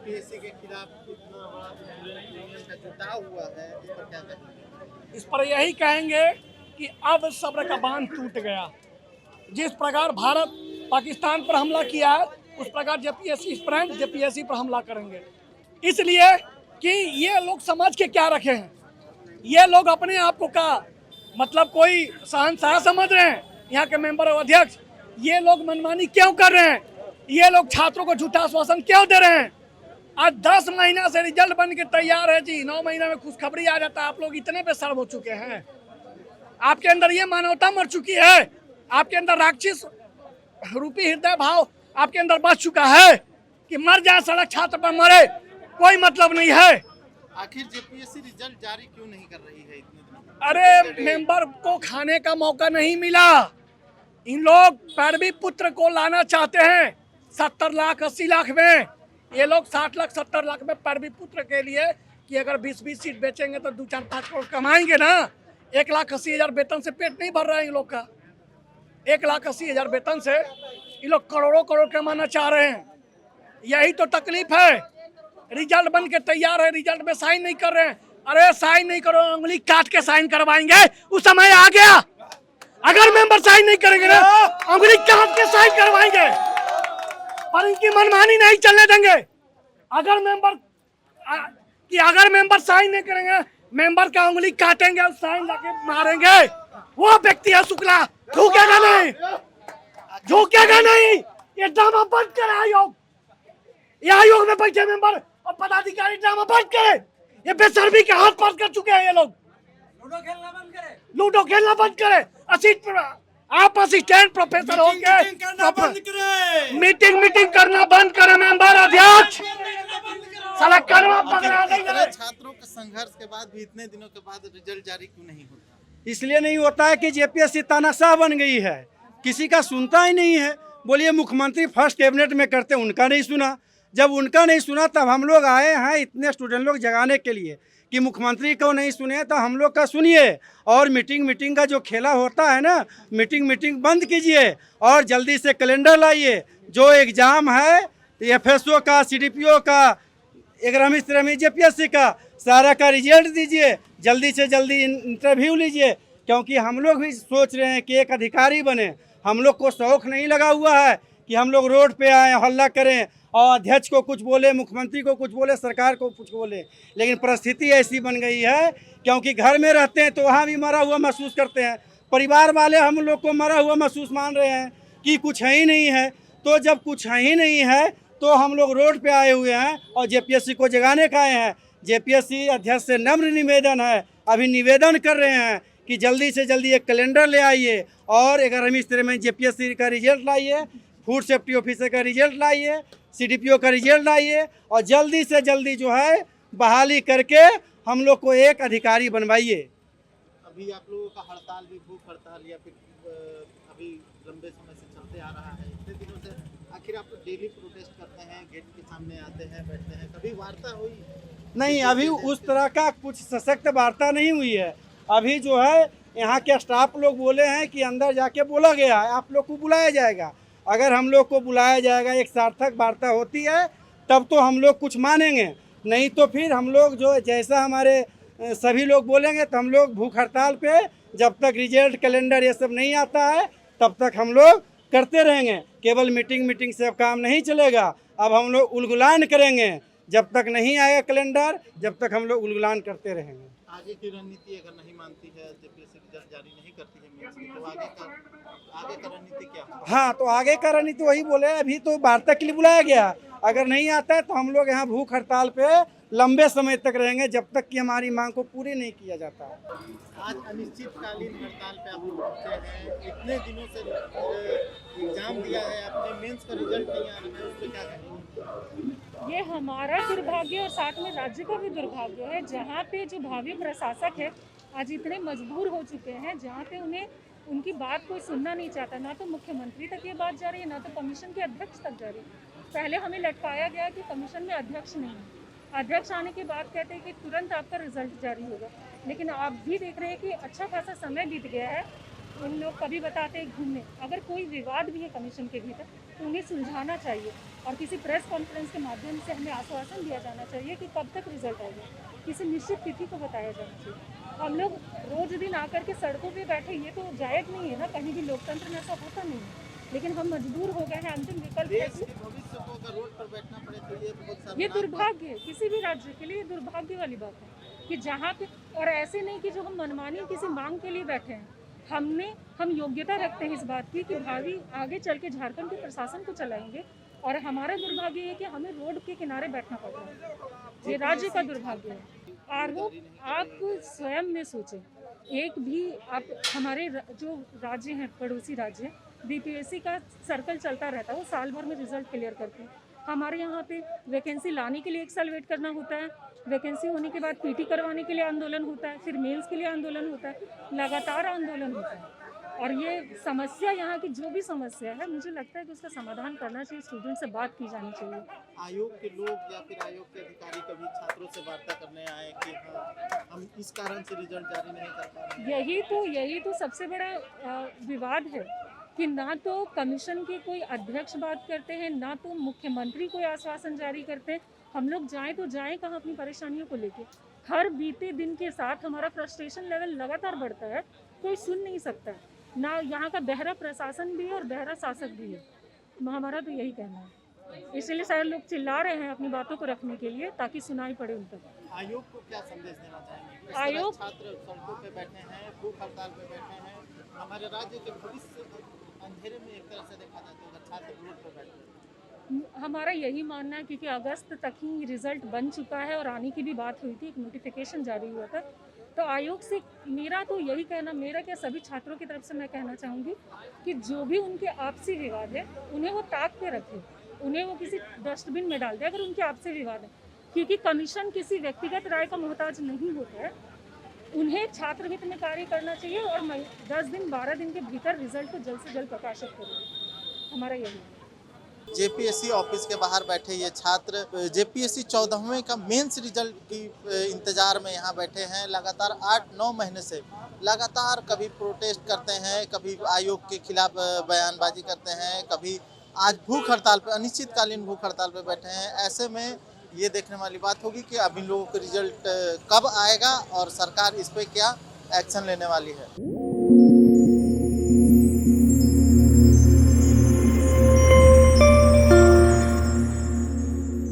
JPSC के खिलाफ इतना बड़ा यूनियन का जुटाव हुआ है, इस पर क्या कहेंगे? इस पर यही कहेंगे कि अब सब्र का बांध टूट गया। जिस प्रकार भारत पाकिस्तान पर हमला किया है, उस प्रकार जेपीएससी पर हमला करेंगे। इसलिए कि ये लोग समझ के क्या रखे हैं, ये लोग अपने आप को का मतलब कोई शहंशाह समझ रहे हैं। यहाँ के मेंबर और अध्यक्ष ये लोग मनमानी क्यों कर रहे हैं, ये लोग छात्रों को झूठा आश्वासन क्यों दे रहे हैं। आज 10 महीना से रिजल्ट बन के तैयार है जी, 9 महीना में खुशखबरी आ जाता है। आप लोग इतने बेशर्म हो चुके हैं, आपके अंदर ये मानवता मर चुकी है, आपके अंदर राक्षस रूपी हृदय भाव आपके अंदर बच चुका है कि मर जाए सड़क छात्र पर मरे, कोई मतलब नहीं है। आखिर जेपीएससी रिजल्ट जारी क्यों नहीं कर रही है इतने दिनों? अरे मेंबर को खाने का मौका नहीं मिला। इन लोग पैरवी पुत्र को लाना चाहते हैं 70 लाख 80 लाख में, ये लोग 60 लाख 70 लाख में पैरवी पुत्र के लिए कि अगर 20-20 सीट बेचेंगे तो 2-4-5 करोड़ कमाएंगे ना। 1,80,000 वेतन से पेट नहीं भर रहा है इन लोग का। 1,80,000 वेतन से ये लोग करोड़ों करोड़ कमाना चाह रहे हैं। यही तो तकलीफ है। रिजल्ट बन के तैयार है, रिजल्ट में साइन नहीं कर रहे हैं। अरे साइन नहीं करो, उंगली काट के साइन करवाएंगे, उस समय आ गया। अगर मेंबर साइन नहीं करेंगे ना, उंगली काट के साइन करवाएंगे, पर इनकी मनमानी नहीं चलने देंगे। अगर मेंबर साइन नहीं करेंगे, मेंबर का उंगली काटेंगे और साइन लाके मारेंगे। वो व्यक्ति है शुक्ला, झुकेगा नहीं, झुकेगा नहीं। ये ड्रामा बंद करे आयोग, ये आयोग में बैठे मेंबर और पदाधिकारी ड्रामा बंद करे। ये बेशर्मी के हाथ पार कर चुके हैं ये लोग। लूडो खेलना बंद करे। आप असिस्टेंट प्रोफेसर हो के मीटिंग करना बंद करे। मेंबर अध्यक्ष साला करवा पकड़ा देंगे। छात्रों के संघर्ष के बाद भी इतने दिनों के बाद रिजल्ट जारी क्यों नहीं होता? इसलिए नहीं होता है कि जेपीएससी तानाशाह बन गई है, किसी का सुनता ही नहीं है। बोलिए मुख्यमंत्री फर्स्ट कैबिनेट में करते, उनका नहीं सुना। जब उनका नहीं सुना तब हम लोग आए हैं इतने स्टूडेंट लोग जगाने के लिए कि मुख्यमंत्री को नहीं सुने तो हम लोग का सुनिए। और मीटिंग का जो खेला होता है ना, मीटिंग बंद कीजिए और जल्दी से कैलेंडर लाइए। जो एग्ज़ाम है एफएसओ का, सीडीपीओ का, 11वीं 13वीं जेपीएससी का, सारा का रिजल्ट दीजिए। जल्दी से जल्दी इंटरव्यू लीजिए, क्योंकि हम लोग भी सोच रहे हैं कि एक अधिकारी बने। हम लोग को शौक नहीं लगा हुआ है कि हम लोग रोड पे आए हल्ला करें और अध्यक्ष को कुछ बोले, मुख्यमंत्री को कुछ बोले, सरकार को कुछ बोले। लेकिन परिस्थिति ऐसी बन गई है, क्योंकि घर में रहते हैं तो वहाँ भी मरा हुआ महसूस करते हैं। परिवार वाले हम लोग को मरा हुआ महसूस मान रहे हैं कि कुछ है ही नहीं है। तो जब कुछ है ही नहीं है तो हम लोग रोड पे आए हुए हैं और जेपीएससी को जगाने का आए हैं। जेपीएससी अध्यक्ष से नम्र निवेदन है, अभी निवेदन कर रहे हैं कि जल्दी से जल्दी एक कैलेंडर ले आइए और 11वीं 13वीं जेपीएससी का रिजल्ट लाइए, फूड सेफ्टी ऑफिसर का रिजल्ट लाइए, सीडीपीओ का रिजल्ट लाइए और जल्दी से जल्दी जो है बहाली करके हम लोग को एक अधिकारी बनवाइए। अभी आप लोगों का हड़ताल भी भूख हड़ताल या फिर अभी लंबे समय से चलते आ रहा है, इतने दिनों से आखिर आप लोग डेली प्रोटेस्ट करते हैं, गेट के सामने आते हैं, बैठते हैं, कभी वार्ता हुई? नहीं, अभी उस तरह का कुछ सशक्त वार्ता नहीं हुई है। अभी जो है यहाँ के स्टाफ लोग बोले हैं कि अंदर जाके बोला गया है आप लोग को बुलाया जाएगा। अगर हम लोग को बुलाया जाएगा, एक सार्थक वार्ता होती है, तब तो हम लोग कुछ मानेंगे, नहीं तो फिर हम लोग जो जैसा हमारे सभी लोग बोलेंगे तो हम लोग भूख हड़ताल पे जब तक रिजल्ट कैलेंडर ये सब नहीं आता है तब तक हम लोग करते रहेंगे। केवल मीटिंग से अब काम नहीं चलेगा, अब हम लोग उलगुलान करेंगे। जब तक नहीं आएगा कैलेंडर, जब तक हम लोग उलगुलान करते रहेंगे। आगे की रणनीति अगर नहीं मानती है, जेपीएससी रिजल्ट जारी नहीं करती है मेंस की, तो आगे का रणनीति क्या होगा? हाँ, तो आगे का रणनीति वही बोले, अभी तो वार्ता के लिए बुलाया गया। अगर नहीं आता है तो हम लोग यहाँ भूख हड़ताल पे लंबे समय तक रहेंगे जब तक कि हमारी मांग को पूरी नहीं किया जाता है। आज अनिश्चितकालीन हड़ताल पे आप लोग पहुंचे हैं, इतने दिनों से एग्जाम दिया है, अपने मेंस का रिजल्ट नहीं आ रहा है, उस पर क्या कहेंगे? ये हमारा दुर्भाग्य और साथ में राज्य का भी दुर्भाग्य है, जहाँ पे जो भावी प्रशासक है आज इतने मजबूर हो चुके हैं, जहाँ पे उन्हें उनकी बात कोई सुनना नहीं चाहता। ना तो मुख्यमंत्री तक ये बात जा रही है, ना तो कमीशन के अध्यक्ष तक जा रही है। पहले हमें लटकाया गया कि कमीशन में अध्यक्ष नहीं है, अध्यक्ष आने के बाद कहते हैं कि तुरंत आपका रिजल्ट जारी होगा। लेकिन आप भी देख रहे हैं कि अच्छा खासा समय बीत गया है, उन लोग कभी बताते हैं घूमने। अगर कोई विवाद भी है कमीशन के भीतर तो उन्हें सुलझाना चाहिए और किसी प्रेस कॉन्फ्रेंस के माध्यम से हमें आश्वासन दिया जाना चाहिए कि कब तक रिजल्ट आएगा, किसी निश्चित तिथि को बताया जाना चाहिए। हम लोग रोज दिन आकर के सड़कों पे बैठे, ये तो जायज़ नहीं है ना, कहीं भी लोकतंत्र में ऐसा होता नहीं है, लेकिन हम मजबूर हो गए हैं। अंतिम विकल्प है देश के भविष्य को अगर रोड पर बैठना पड़े तो ये बहुत ये शर्मनाक बात दुर्भाग्य है, किसी भी राज्य के लिए ये दुर्भाग्य वाली बात है कि जहाँ पे, और ऐसे नहीं कि जो हम मनमानी किसी मांग के लिए बैठे हैं, हम योग्यता रखते हैं इस बात की कि भावी आगे चल के झारखंड के प्रशासन को चलाएंगे, और हमारा दुर्भाग्य है कि हमें रोड के किनारे बैठना पड़ रहा है। ये राज्य का दुर्भाग्य है। आरोप आप स्वयं में सोचें, एक भी आप हमारे जो राज्य हैं, पड़ोसी राज्य, बीपीएससी का सर्कल चलता रहता है, वो साल भर में रिजल्ट क्लियर करते हैं। हमारे यहाँ पे वैकेंसी लाने के लिए 1 साल वेट करना होता है, वैकेंसी होने के बाद पीटी करवाने के लिए आंदोलन होता है, फिर मेंस के लिए आंदोलन होता है, लगातार आंदोलन होता है। और ये समस्या, यहाँ की जो भी समस्या है, मुझे लगता है कि उसका समाधान करना चाहिए, स्टूडेंट से बात की जानी चाहिए। आयोग के लोग या फिर आयोग के अधिकारी कभी छात्रों से वार्ता करने आए कि हाँ, हम इस कारण से रिजल्ट जारी नहीं कर पा रहे हैं? यही तो सबसे बड़ा विवाद है कि ना तो कमीशन के कोई अध्यक्ष बात करते हैं, ना तो मुख्यमंत्री कोई आश्वासन जारी करते हैं। हम लोग जाएं तो जाएं कहाँ अपनी परेशानियों को लेके? हर बीते दिन के साथ हमारा फ्रस्ट्रेशन लेवल लगातार बढ़ता है, कोई सुन नहीं सकता है। ना यहाँ का बहरा प्रशासन भी है और बहरा शासक भी है। हमारा तो यही कहना है, इसलिए शायद लोग चिल्ला रहे हैं अपनी बातों को रखने के लिए, ताकि सुनाई पड़े उन तक। आयोग को क्या संदेश देना चाहेंगे? इस तरह आयोग- छात्र सड़कों पे बैठे हैं, भूख हड़ताल पे बैठे हैं, हमारे राज्य के भविष्य अंधेरे में एक तरह से देखा जाए तो अगर छात्र रोड पर बैठे हैं। हमारा यही मानना है, क्योंकि अगस्त तक ही रिजल्ट बन चुका है और आने की भी बात हुई थी, एक नोटिफिकेशन जारी हुआ था। तो आयोग से मेरा तो यही कहना, मेरा क्या सभी छात्रों की तरफ से मैं कहना चाहूँगी कि जो भी उनके आपसी विवाद है, उन्हें वो ताक पे रखें, उन्हें वो किसी डस्टबिन में डाल दें अगर उनके आपसी विवाद है, क्योंकि कमीशन किसी व्यक्तिगत राय का मोहताज नहीं होता है। उन्हें छात्र हित में कार्य करना चाहिए और 10 दिन 12 दिन के भीतर रिजल्ट को जल्द से जल्द प्रकाशित करें, हमारा यही है। जेपीएससी ऑफिस के बाहर बैठे ये छात्र जेपीएससी 14वें का मेंस रिजल्ट की इंतजार में यहाँ बैठे हैं। लगातार 8-9 महीने से लगातार कभी प्रोटेस्ट करते हैं, कभी आयोग के खिलाफ बयानबाजी करते हैं, कभी आज भूख हड़ताल पे, अनिश्चितकालीन भूख हड़ताल पे बैठे हैं। ऐसे में ये देखने वाली बात होगी कि अब इन लोगों का रिजल्ट कब आएगा और सरकार इस पे क्या एक्शन लेने वाली है।